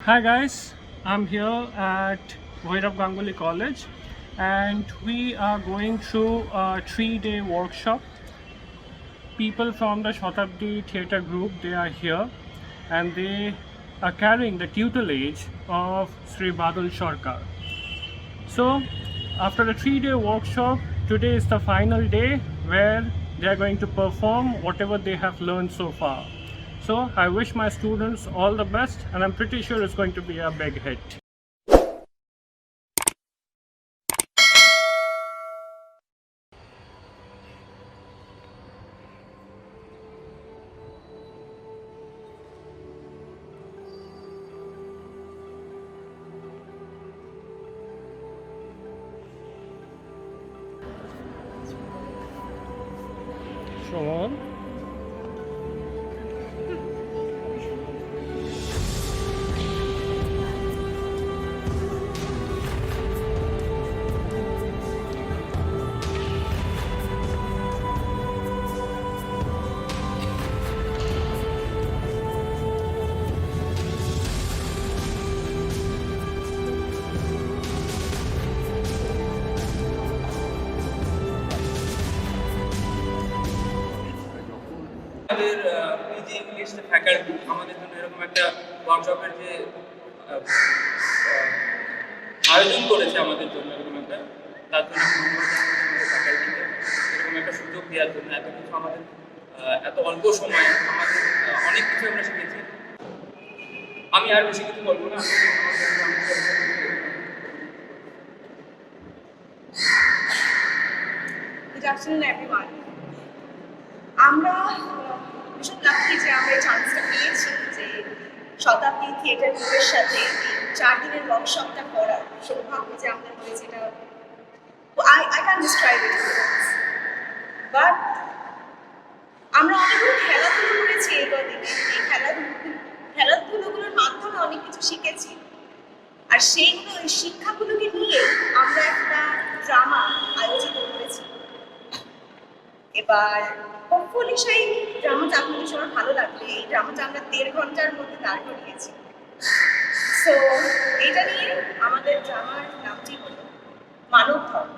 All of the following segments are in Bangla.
Hi guys, I'm here at Bhairab Ganguly College and we are going through a 3-day workshop. People from the Satabdi Theatre Group, they are here and they are carrying the tutelage of Sri Badal Sircar. So after the 3-day workshop, today is the final day where they are going to perform whatever they have learned so far. So I wish my students all the best and I'm pretty sure it's going to be a big hit. Sean. আমাদের পিজি ইংলিশ ফ্যাকাল্টি আমাদের জন্য এরকম একটা ওয়ার্কশপের যে আয়োজন করেছে আমাদের জন্য এরকম একটা তার জন্য ফ্যাকাল্টিকে এরকম একটা সুযোগ দেওয়ার জন্য এত কিছু আমাদের এত অল্প সময়ে আমাদের অনেক কিছু আমরা শিখেছি। আমি আর বেশি কিছু বলবো না। Good afternoon, everyone. আমরা ভীষণ লাকি যে আমরা এই চান্সটা পেয়েছি যে শতাব্দী থিয়েটার গ্রুপের সাথে 4 দিনের ওয়ার্কশপটা করার সৌভাগ্য যে আমাদের হয়েছে। এটা I can't describe it, but আমরা অনেকগুলো খেলাধুলো করেছি এই কদিনে। এই খেলাধুলোগুলোর মাধ্যমে অনেক কিছু শিখেছি আর সেইগুলো ওই শিক্ষাগুলোকে নিয়ে আমরা একটা ড্রামা আয়োজিত করেছি। এবার হোপফুলি সেই ড্রামাটা আপনাদের সবার ভালো লাগবে। এই ড্রামাটা আমরা 1.5 ঘন্টার মধ্যে দাঁড় করিয়েছি। সো এটা নিয়ে আমাদের ড্রামার নামটি হলো মানব ধর্ম।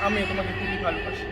আমি তোমাকে খুবই ভালোবাসি।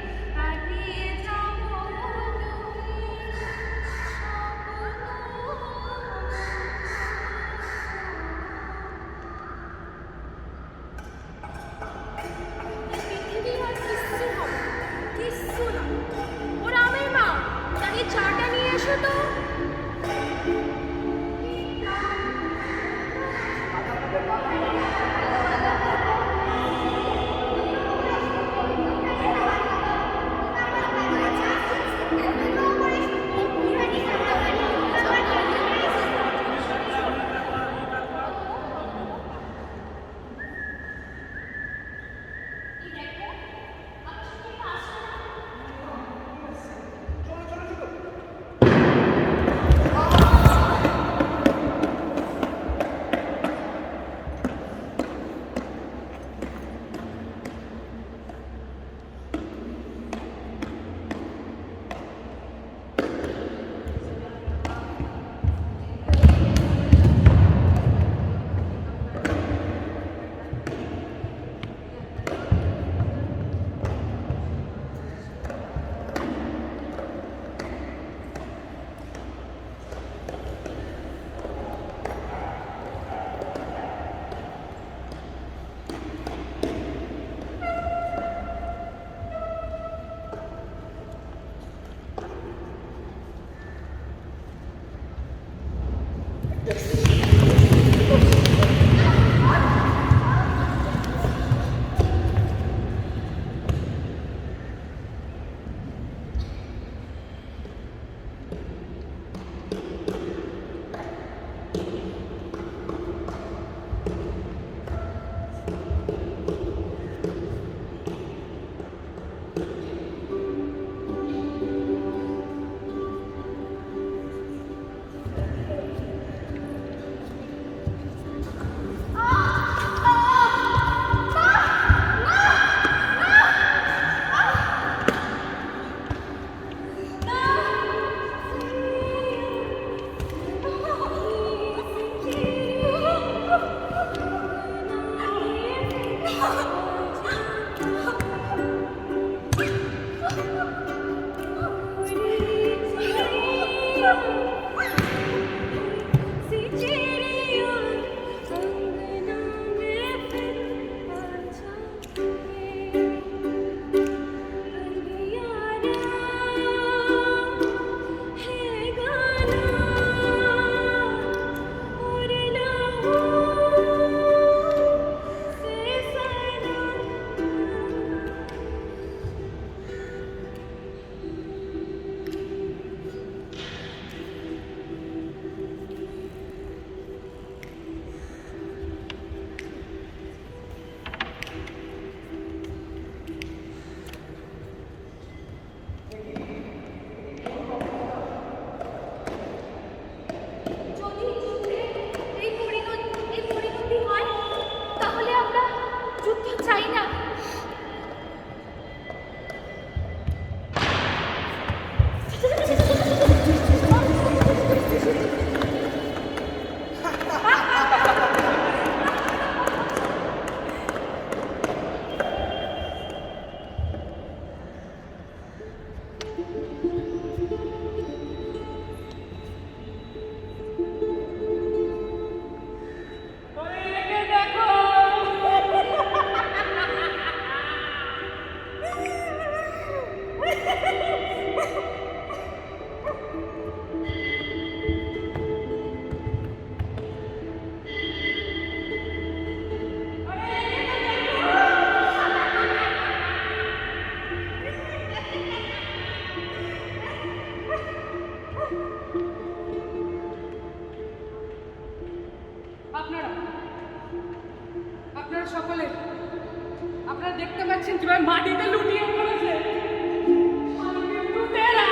কিভাবে মাটিতে লুটিয়ে পড়েছে লুটেরা।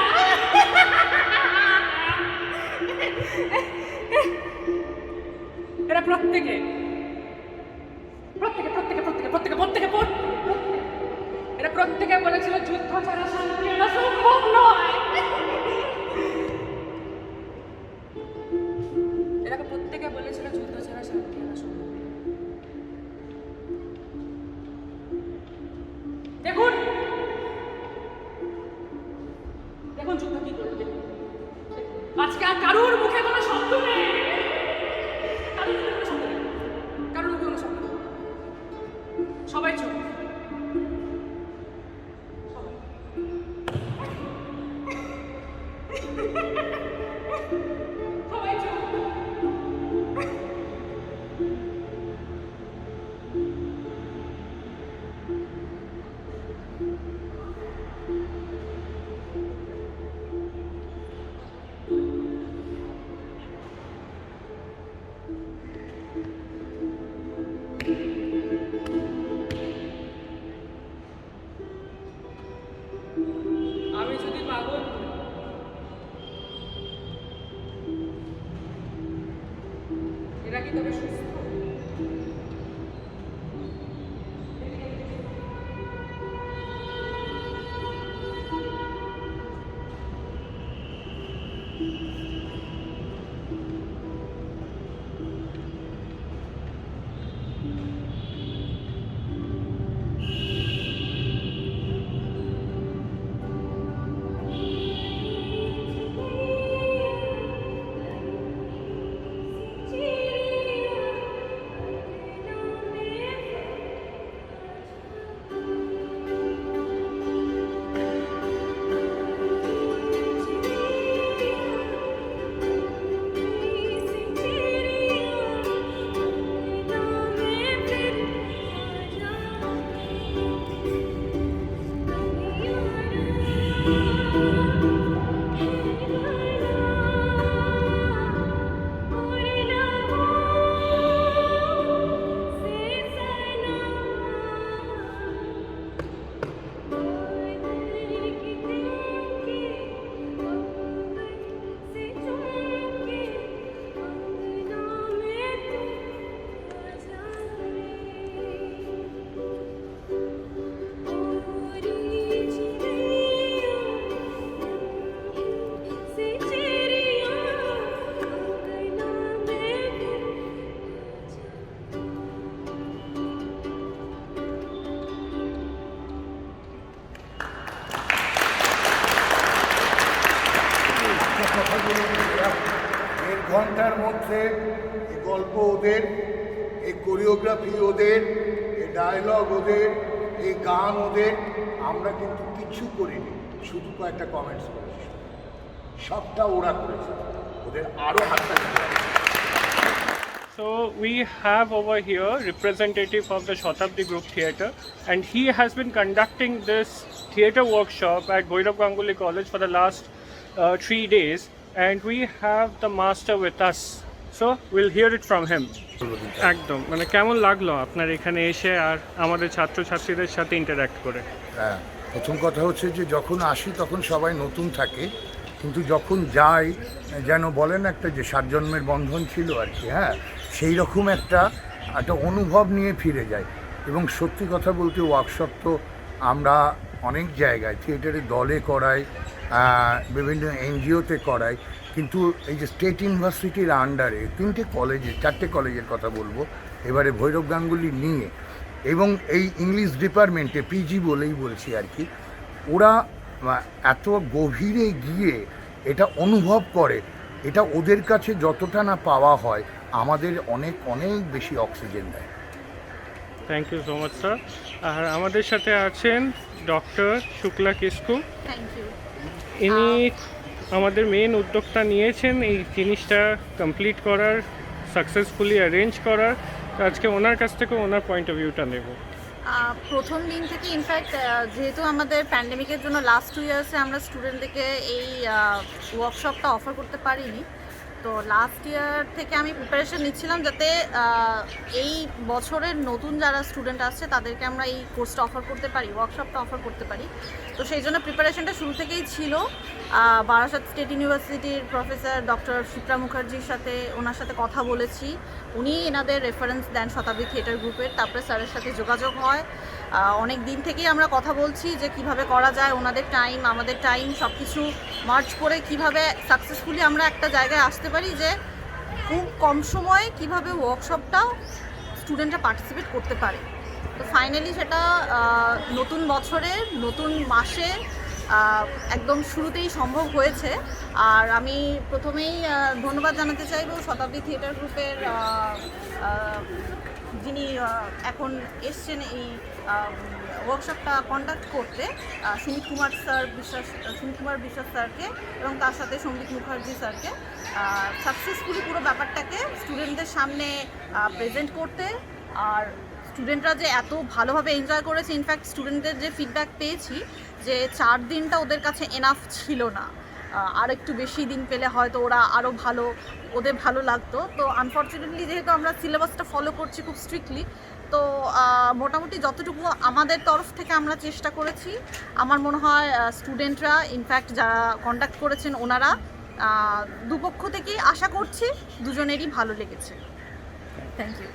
এরা প্রত্যেকে প্রত্যেকে প্রত্যেকে প্রত্যেকে প্রত্যেকে প্রত্যেকে এরা প্রত্যেকে বলেছিল যুদ্ধ ছাড়া শান্তি আনা সম্ভব নয়। এরা প্রত্যেকে বলেছিল যুদ্ধ ছাড়া শান্তি আনা সম্ভব নয়। দেখুন দেখুন যুদ্ধ কি করবে আজকে। আর কারোর মুখে কোনো শব্দ নেই, কারোর মুখে কোনো শব্দ নেই, কারোর মুখে কোনো শব্দ নেই। সবাই চুপ। সবাই চুপ। আমি যদি পাগল হই, এরা কি তবে সুস্থ? ঘন্টার মধ্যে এই গল্প ওদের, এই কোরিওগ্রাফি ওদের, এই ডায়লগ ওদের, এই গান ওদের। আমরা কিন্তু কিছু করিনি, শুধু কয়েকটা কমেন্টস করেছি। সবটা ওরা করেছে, ওদের আরও হাতটা দিতে হবে। So we have over here representative of the Satabdi Group Theatre, and he has been conducting this theatre workshop at Bhairab Ganguly College for the last 3 days, and we have the master with us. So we'll hear it from him. একদম মানে কেমন লাগলো আপনার এখানে এসে আর আমাদের ছাত্রছাত্রীদের সাথে ইন্টারঅ্যাক্ট করে? হ্যাঁ, প্রথম কথা হচ্ছে যে যখন আসি তখন সবাই নতুন থাকে, কিন্তু যখন যাই যেন বলেন একটা যে 7 জন্মের বন্ধন ছিল আর কি। হ্যাঁ, সেই রকম একটা অনুভব নিয়ে ফিরে যায়। এবং সত্যি কথা বলতে ওয়ার্কশপ তো আমরা অনেক জায়গায় থিয়েটারে দলে করাই, বিভিন্ন এনজিওতে করাই, কিন্তু এই যে স্টেট ইউনিভার্সিটির আন্ডারে 4টে কলেজের কথা বলবো এবারে ভৈরব গাঙ্গুলি নিয়ে, এবং এই ইংলিশ ডিপার্টমেন্টে পিজি বলেই বলছি আর কি, ওরা এত গভীরে গিয়ে এটা অনুভব করে, এটা ওদের কাছে যতটা না পাওয়া হয় আমাদের অনেক অনেক বেশি অক্সিজেন দেয়। Thank you so much sir. আর আমাদের সাথে আছেন doctor Shukla Kisku. Thank you. ইনি আমাদের মেন উদ্যোগটা নিয়েছেন এই জিনিসটা কমপ্লিট করার, সাকসেসফুলি অ্যারেঞ্জ করার। আজকে ওনার কাছ থেকে ওনার পয়েন্ট অফ ভিউটা নেব। প্রথম দিন থেকে ইনফ্যাক্ট যেহেতু আমাদের প্যান্ডেমিকের জন্য লাস্ট 2 ইয়ার্সে আমরা স্টুডেন্টদেরকে এই ওয়ার্কশপটা অফার করতে পারিনি, তো লাস্ট ইয়ার থেকে আমি প্রিপারেশন নিচ্ছিলাম যাতে এই বছরের নতুন যারা স্টুডেন্ট আসছে তাদেরকে আমরা এই কোর্সটা অফার করতে পারি, ওয়ার্কশপটা অফার করতে পারি। তো সেই জন্য প্রিপারেশনটা শুরু থেকেই ছিল। বারাসাত স্টেট ইউনিভার্সিটির প্রফেসর ডক্টর শিপ্রা মুখার্জির সাথে ওনার সাথে কথা বলেছি, উনি এনাদের রেফারেন্স দেন শতাব্দী থিয়েটার গ্রুপের, তারপরে স্যারের সাথে যোগাযোগ হয়। অনেক দিন থেকেই আমরা কথা বলছি যে কিভাবে করা যায়, ওনাদের টাইম আমাদের টাইম সব কিছু মার্চ করে কিভাবে সাকসেসফুলি আমরা একটা জায়গায় আসতে পারি যে খুব কম সময়ে কিভাবে ওয়ার্কশপটা স্টুডেন্টরা পার্টিসিপেট করতে পারে। তো ফাইনালি সেটা নতুন বছরে নতুন মাসে একদম শুরুতেই সম্ভব হয়েছে। আর আমি প্রথমেই ধন্যবাদ জানাতে চাইব শতাব্দী থিয়েটার গ্রুপের যিনি এখন এসছেন এই ওয়ার্কশপটা কন্ডাক্ট করতে, সুমিত কুমার বিশ্বাস স্যারকে এবং তার সাথে সম্বিত মুখার্জি স্যারকে, সাকসেসফুলি পুরো ব্যাপারটাকে স্টুডেন্টদের সামনে প্রেজেন্ট করতে। আর স্টুডেন্টরা যে এত ভালোভাবে এনজয় করেছে, ইনফ্যাক্ট স্টুডেন্টদের যে ফিডব্যাক পেয়েছি যে 4 দিনটা ওদের কাছে এনাফ ছিল না, আর একটু বেশি দিন পেলে হয়তো ওরা আরও ওদের ভালো লাগতো। তো আনফর্চুনেটলি যেহেতু আমরা সিলেবাসটা ফলো করছি খুব স্ট্রিক্টলি, তো মোটামুটি যতটুকু আমাদের তরফ থেকে আমরা চেষ্টা করেছি, আমার মনে হয় স্টুডেন্টরা ইনফ্যাক্ট যারা কন্ডাক্ট করেছেন ওনারা দুপক্ষ থেকেই আশা করছি দুজনেরই ভালো লেগেছে। Thank you.